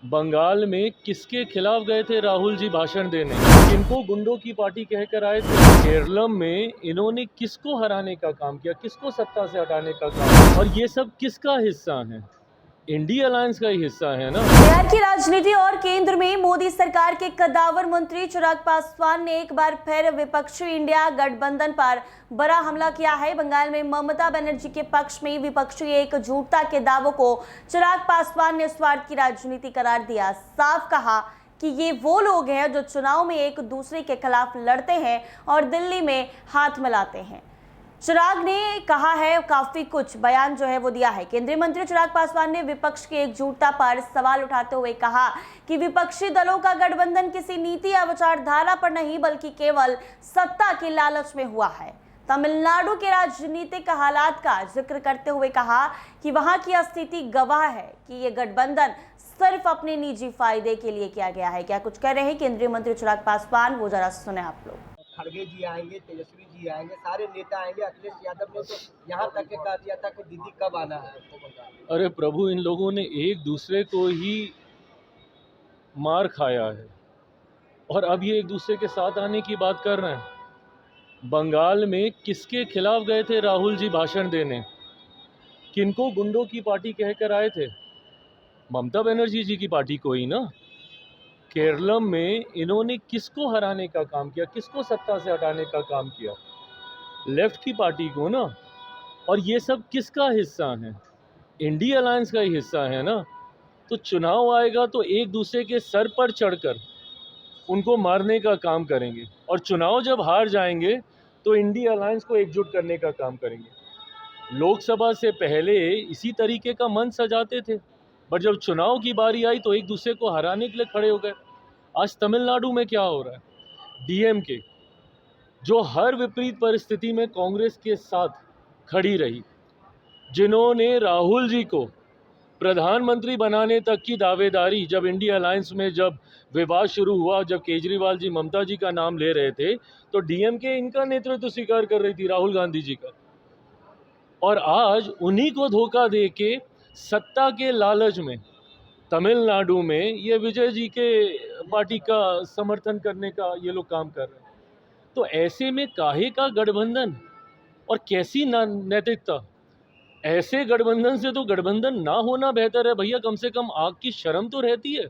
बंगाल में किसके खिलाफ गए थे राहुल जी भाषण देने? किनको गुंडों की पार्टी कहकर आए थे? केरलम में इन्होंने किसको हराने का काम किया, किसको सत्ता से हटाने का काम, और ये सब किसका हिस्सा है? इंडिया अलायंस का ही हिस्सा है ना। बिहार की राजनीति और केंद्र में मोदी सरकार के कद्दावर मंत्री चिराग पासवान ने एक बार फिर विपक्षी इंडिया गठबंधन पर बड़ा हमला किया है। बंगाल में ममता बनर्जी के पक्ष में विपक्षी एकजुटता के दावों को चिराग पासवान ने स्वार्थ की राजनीति करार दिया। साफ कहा कि ये वो लोग हैं जो चुनाव में एक दूसरे के खिलाफ लड़ते हैं और दिल्ली में हाथ मिलाते हैं। चिराग ने कहा है, काफी कुछ बयान जो है वो दिया है। केंद्रीय मंत्री चिराग पासवान ने विपक्ष की एकजुटता पर सवाल उठाते हुए कहा कि विपक्षी दलों का गठबंधन किसी नीति या विचारधारा पर नहीं बल्कि केवल सत्ता के लालच में हुआ है। तमिलनाडु के राजनीतिक हालात का जिक्र करते हुए कहा कि वहां की स्थिति गवाह है कि ये गठबंधन सिर्फ अपने निजी फायदे के लिए किया गया है। क्या कुछ कह रहे हैं केंद्रीय मंत्री चिराग पासवान, वो जरा सुने आप लोग। खड़गे जी आएंगे, तेजस्वी जी आएंगे, सारे नेता आएंगे। अखिलेश यादव ने तो यहाँ तक के कह दिया था कि दीदी कब आना है आपको बंगाल। अरे प्रभु, इन लोगों ने एक दूसरे को ही मार खाया है और अब ये एक दूसरे के साथ आने की बात कर रहे हैं। बंगाल में किसके खिलाफ गए थे राहुल जी भाषण देने? किनको गुंडों की पार्टी कहकर आए थे? ममता बनर्जी जी की पार्टी को ही ना। केरलम में इन्होंने किसको हराने का काम किया, किसको सत्ता से हटाने का काम किया? लेफ्ट की पार्टी को ना। और ये सब किसका हिस्सा है? इंडिया अलायंस का ही हिस्सा है ना। तो चुनाव आएगा तो एक दूसरे के सर पर चढ़कर उनको मारने का काम करेंगे, और चुनाव जब हार जाएंगे तो इंडिया अलायंस को एकजुट करने का काम करेंगे। लोकसभा से पहले इसी तरीके का मन सजाते थे, पर जब चुनाव की बारी आई तो एक दूसरे को हराने के लिए खड़े हो गए। आज तमिलनाडु में क्या हो रहा है? डीएमके जो हर विपरीत परिस्थिति में कांग्रेस के साथ खड़ी रही, जिन्होंने राहुल जी को प्रधानमंत्री बनाने तक की दावेदारी, जब इंडिया अलायंस में जब विवाद शुरू हुआ, जब केजरीवाल जी ममता जी का नाम ले रहे थे, तो डीएमके इनका नेतृत्व स्वीकार कर रही थी, राहुल गांधी जी का। और आज उन्हीं को धोखा दे के सत्ता के लालच में तमिलनाडु में ये विजय जी के पार्टी का समर्थन करने का ये लोग काम कर रहे हैं। तो ऐसे में काहे का गठबंधन और कैसी नैतिकता? ऐसे गठबंधन से तो गठबंधन ना होना बेहतर है भैया। कम से कम आग की शर्म तो रहती है।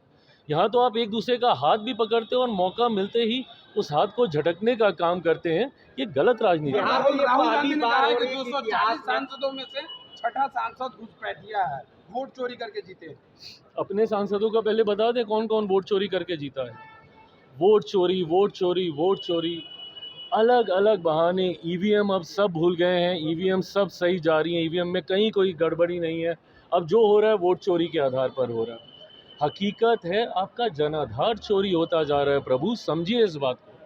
यहाँ तो आप एक दूसरे का हाथ भी पकड़ते हो और मौका मिलते ही उस हाथ को झटकने का काम करते हैं। ये गलत राजनीति है। राहुल गांधी ने कहा है कि 240 सांसदों में से छठा सांसद घुसपैठिया है, वोट चोरी करके जीते। अपने सांसदों का पहले बता दें कौन कौन वोट चोरी करके जीता है। वोट चोरी, वोट चोरी, वोट चोरी, अलग अलग बहाने। ईवीएम अब सब भूल गए हैं, ईवीएम सब सही जा रही है, ईवीएम में कहीं कोई गड़बड़ी नहीं है। अब जो हो रहा है वोट चोरी के आधार पर हो रहा है। हकीकत है आपका जनाधार चोरी होता जा रहा है। प्रभु समझिए इस बात को,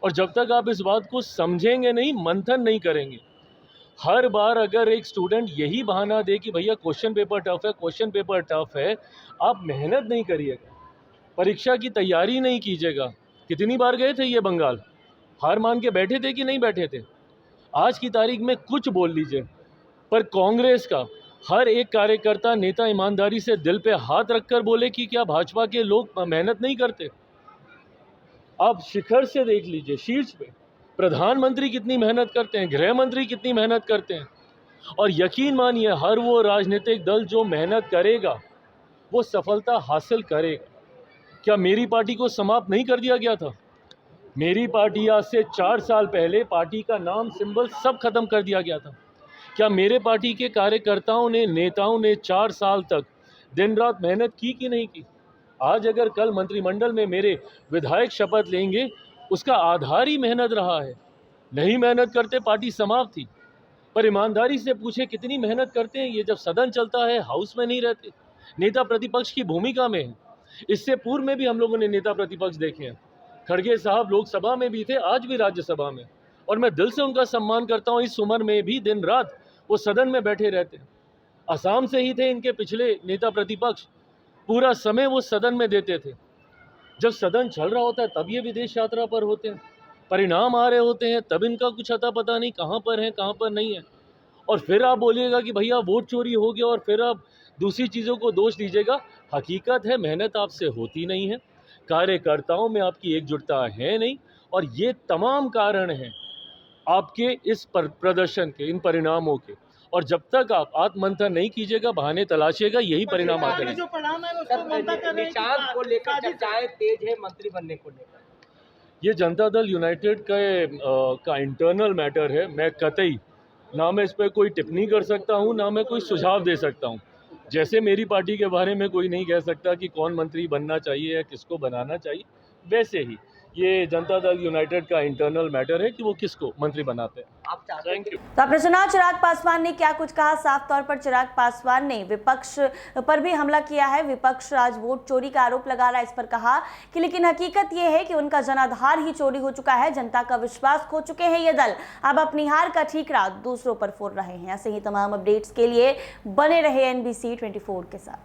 और जब तक आप इस बात को समझेंगे नहीं, मंथन नहीं करेंगे, हर बार अगर एक स्टूडेंट यही बहाना दे कि भैया क्वेश्चन पेपर टफ है, क्वेश्चन पेपर टफ है, आप मेहनत नहीं करिएगा, परीक्षा की तैयारी नहीं कीजिएगा। कितनी बार गए थे ये बंगाल? हार मान के बैठे थे कि नहीं बैठे थे? आज की तारीख में कुछ बोल लीजिए, पर कांग्रेस का हर एक कार्यकर्ता नेता ईमानदारी से दिल पे हाथ रखकर बोले कि क्या भाजपा के लोग मेहनत नहीं करते? आप शिखर से देख लीजिए, शीर्ष पे प्रधानमंत्री कितनी मेहनत करते हैं, गृह मंत्री कितनी मेहनत करते हैं। और यकीन मानिए हर वो राजनीतिक दल जो मेहनत करेगा वो सफलता हासिल करेगा। क्या मेरी पार्टी को समाप्त नहीं कर दिया गया था? मेरी पार्टी आज से 4 साल पहले पार्टी का नाम, सिंबल सब खत्म कर दिया गया था। क्या मेरे पार्टी के कार्यकर्ताओं ने, नेताओं ने 4 साल तक दिन रात मेहनत की कि नहीं की? आज अगर कल मंत्रिमंडल में मेरे विधायक शपथ लेंगे, उसका आधार ही मेहनत रहा है। नहीं मेहनत करते पार्टी समाप्त थी। पर ईमानदारी से पूछे कितनी मेहनत करते हैं ये? जब सदन चलता है हाउस में नहीं रहते, नेता प्रतिपक्ष की भूमिका में है। इससे पूर्व में भी हम लोगों ने नेता प्रतिपक्ष देखे हैं। खड़गे साहब लोकसभा में भी थे, आज भी राज्यसभा में, और मैं दिल से उनका सम्मान करता हूं। इस उम्र में भी दिन रात वो सदन में बैठे रहते हैं। असम से ही थे इनके पिछले नेता प्रतिपक्ष, पूरा समय वो सदन में देते थे। जब सदन चल रहा होता है तब ये विदेश यात्रा पर होते हैं, परिणाम आ रहे होते हैं तब इनका कुछ अता पता नहीं, कहाँ पर है कहाँ पर नहीं है। और फिर आप बोलिएगा कि भैया वोट चोरी हो गया, और फिर आप दूसरी चीज़ों को दोष दीजिएगा। हकीकत है मेहनत आपसे होती नहीं है, कार्यकर्ताओं में आपकी एकजुटता है नहीं, और ये तमाम कारण हैं आपके इस प्रदर्शन के, इन परिणामों के। और जब तक आप आत्ममंथन नहीं कीजिएगा, बहाने तलाशिएगा, यही परिणाम आते हैं। सर, निशांत को लेकर चर्चाएं तेज है मंत्री बनने को लेकर। ये जनता दल यूनाइटेड का इंटरनल मैटर है। मैं कतई ना मैं इस पर कोई टिप्पणी कर सकता हूँ, ना मैं कोई सुझाव दे सकता हूँ। जैसे मेरी पार्टी के बारे में कोई नहीं कह सकता कि कौन मंत्री बनना चाहिए या किसको बनाना चाहिए, वैसे ही ये जनता दल यूनाइटेड का इंटरनल मैटर है कि वो किसको मंत्री बनाते हैं। आप चाहते थैंक यू। तो आपने सुना चिराग पासवान ने क्या कुछ कहा। साफ तौर पर चिराग पासवान ने विपक्ष पर भी हमला किया है। विपक्ष आज वोट चोरी का आरोप लगा रहा है। इस पर कहा कि लेकिन हकीकत यह है कि उनका जनाधार ही चोरी हो चुका है, जनता का विश्वास खो चुके हैं ये दल। अब अपनी हार का ठीकरा दूसरों पर फोड़ रहे हैं। ऐसे ही तमाम अपडेट्स के लिए बने रहे NBC 24 के साथ।